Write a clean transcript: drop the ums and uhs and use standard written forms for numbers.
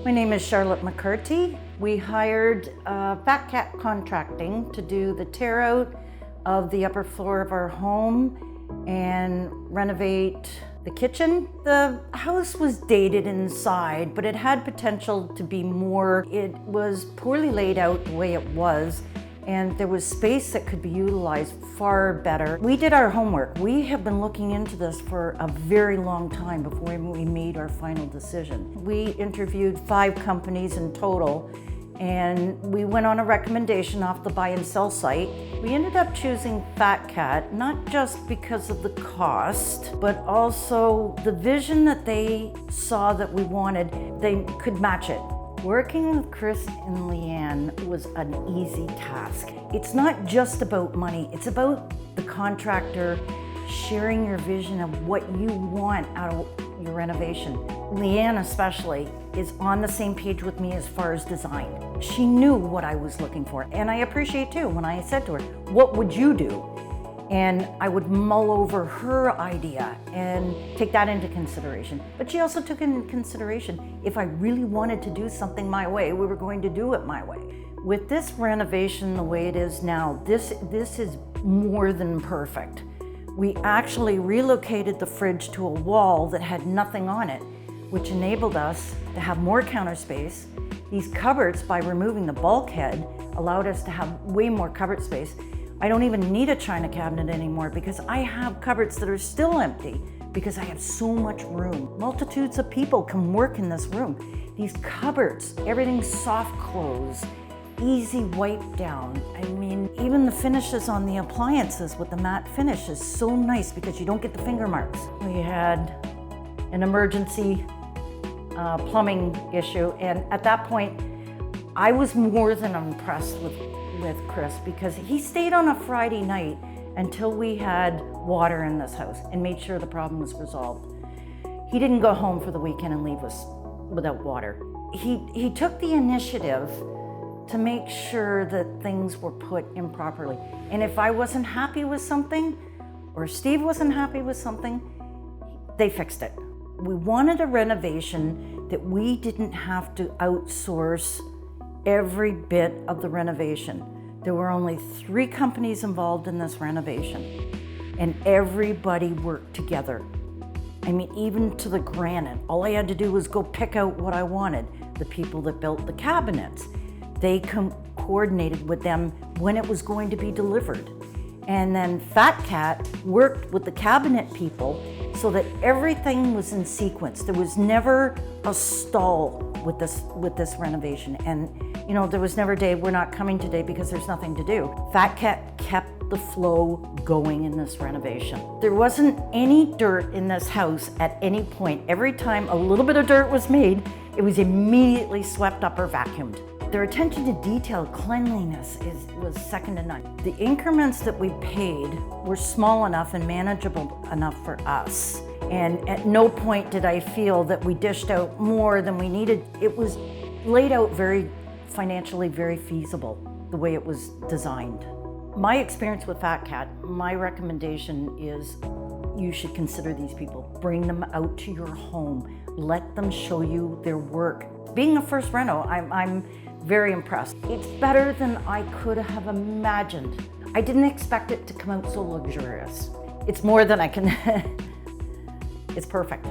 My name is Charlotte McCarty. We hired Fat Cat Contracting to do the tear out of the upper floor of our home and renovate the kitchen. The house was dated inside, but it had potential to be more. It was poorly laid out the way it was, and there was space that could be utilized far better. We did our homework. We have been looking into this for a very long time before we made our final decision. We interviewed 5 companies in total, and we went on a recommendation off the buy and sell site. We ended up choosing Fat Cat, not just because of the cost, but also the vision that they saw that we wanted, they could match it. Working with Chris and Leanne was an easy task. It's not just about money, it's about the contractor sharing your vision of what you want out of your renovation. Leanne especially is on the same page with me as far as design. She knew what I was looking for, and I appreciate too when I said to her, what would you do? And I would mull over her idea and take that into consideration. But she also took into consideration, if I really wanted to do something my way, we were going to do it my way. With this renovation the way it is now, this is more than perfect. We actually relocated the fridge to a wall that had nothing on it, which enabled us to have more counter space. These cupboards, by removing the bulkhead, allowed us to have way more cupboard space. I don't even need a china cabinet anymore because I have cupboards that are still empty because I have so much room. Multitudes of people can work in this room. These cupboards, everything's soft close, easy wipe down. I mean, even the finishes on the appliances with the matte finish is so nice because you don't get the finger marks. We had an emergency plumbing issue, and at that point, I was more than impressed with Chris because he stayed on a Friday night until we had water in this house and made sure the problem was resolved. He didn't go home for the weekend and leave us without water. He took the initiative to make sure that things were put in properly. And if I wasn't happy with something, or Steve wasn't happy with something, they fixed it. We wanted a renovation that we didn't have to outsource every bit of the renovation. There were only 3 companies involved in this renovation, and everybody worked together. I mean, even to the granite. All I had to do was go pick out what I wanted. The people that built the cabinets, they coordinated with them when it was going to be delivered. And then Fat Cat worked with the cabinet people so that everything was in sequence. There was never a stall with this renovation. And you know, there was never a day, we're not coming today because there's nothing to do. Fat Cat kept the flow going in this renovation. There wasn't any dirt in this house at any point. Every time a little bit of dirt was made, it was immediately swept up or vacuumed. Their attention to detail, cleanliness was second to none. The increments that we paid were small enough and manageable enough for us. And at no point did I feel that we dished out more than we needed. It was laid out very financially very feasible, the way it was designed. My experience with Fat Cat, my recommendation is you should consider these people. Bring them out to your home. Let them show you their work. Being a first reno, I'm very impressed. It's better than I could have imagined. I didn't expect it to come out so luxurious. It's more than I can, it's perfect.